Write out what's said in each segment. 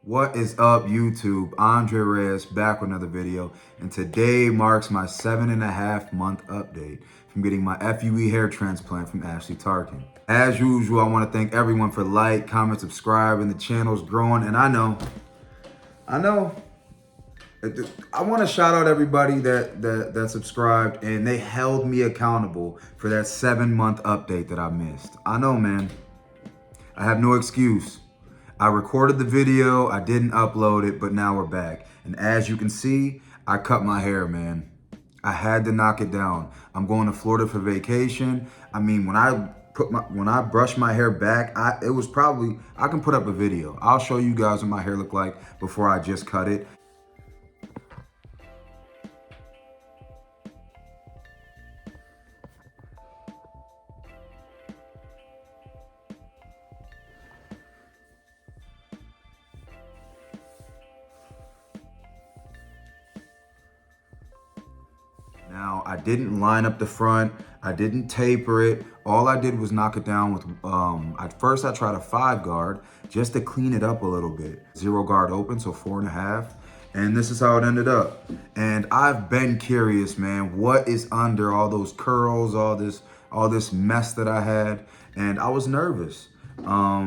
What is up, YouTube? Andre Reyes back with another video, and today marks my 7.5-month update from getting my FUE hair transplant from Asli Tarcan. As usual, I want to thank everyone for like, comment, subscribe, and the channel's growing. And I know, I want to shout out everybody that subscribed and they held me accountable for that 7-month update that I missed. I know, man. I have no excuse. I recorded the video, I didn't upload it, but now we're back. And as you can see, I cut my hair, man. I had to knock it down. I'm going to Florida for vacation. I mean, when I brushed my hair back, I can put up a video. I'll show you guys what my hair looked like before I just cut it. Now, I didn't line up the front. I didn't taper it. All I did was knock it down with, at first I tried a 5 guard just to clean it up a little bit. 0 guard open, so 4.5. And this is how it ended up. And I've been curious, man, what is under all those curls, all this mess that I had? And I was nervous. I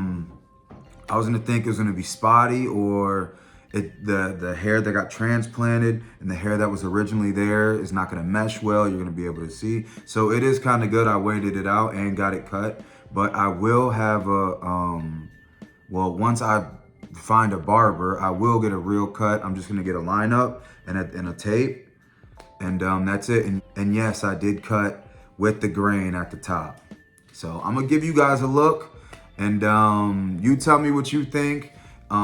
was gonna think it was gonna be spotty, or the hair that got transplanted and the hair that was originally there is not gonna mesh well. You're gonna be able to see. So it is kind of good. I waited it out and got it cut, but I will have well, once I find a barber, I will get a real cut. I'm just gonna get a lineup and a tape, and that's it. And yes, I did cut with the grain at the top. So I'm gonna give you guys a look, and you tell me what you think.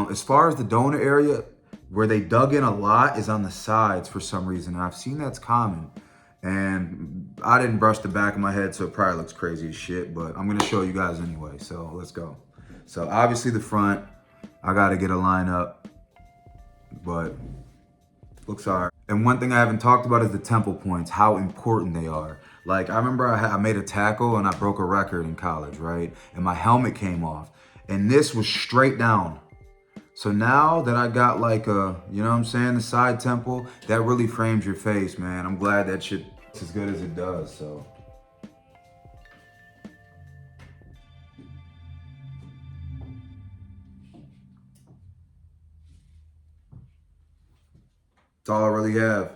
As far as the donor area, where they dug in a lot is on the sides for some reason. And I've seen that's common. And I didn't brush the back of my head, so it probably looks crazy as shit, but I'm gonna show you guys anyway, so let's go. So obviously the front, I gotta get a lineup, but looks all right. And one thing I haven't talked about is the temple points, how important they are. Like, I remember I made a tackle and I broke a record in college, right? And my helmet came off, and this was straight down. So now that I got like you know what I'm saying, the side temple, that really frames your face, man. I'm glad that shit looks as good as it does, so. That's all I really have.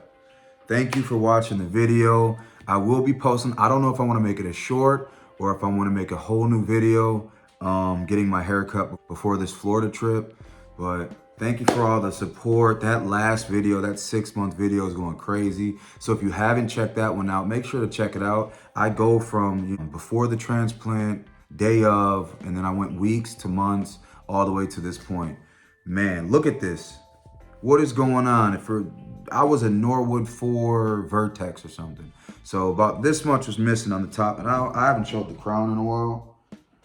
Thank you for watching the video. I will be posting, I don't know if I want to make it a short or if I want to make a whole new video getting my haircut before this Florida trip. But thank you for all the support. That last video, that 6-month video, is going crazy. So if you haven't checked that one out, make sure to check it out. I go from before the transplant, day of, and then I went weeks to months, all the way to this point. Man, look at this. What is going on? I was a Norwood 4 Vertex or something. So about this much was missing on the top. And I haven't showed the crown in a while,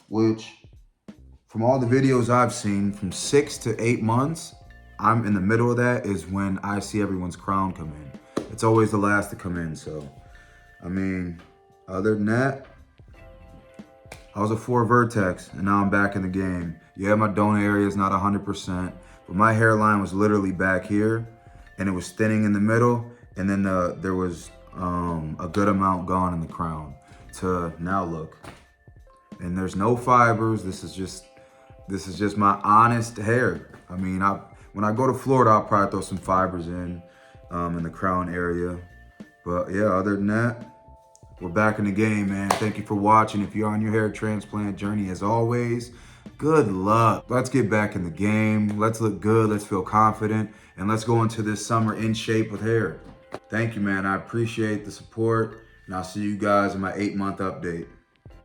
which from all the videos I've seen, from 6 to 8 months, I'm in the middle of that is when I see everyone's crown come in. It's always the last to come in. So, I mean, other than that, I was a 4 Vertex and now I'm back in the game. Yeah, my donor area is not 100%, but my hairline was literally back here and it was thinning in the middle. And then there was a good amount gone in the crown to now look. And there's no fibers. This is just my honest hair. I mean, when I go to Florida, I'll probably throw some fibers in the crown area. But yeah, other than that, we're back in the game, man. Thank you for watching. If you're on your hair transplant journey, as always, good luck. Let's get back in the game. Let's look good. Let's feel confident. And let's go into this summer in shape with hair. Thank you, man. I appreciate the support. And I'll see you guys in my 8-month update.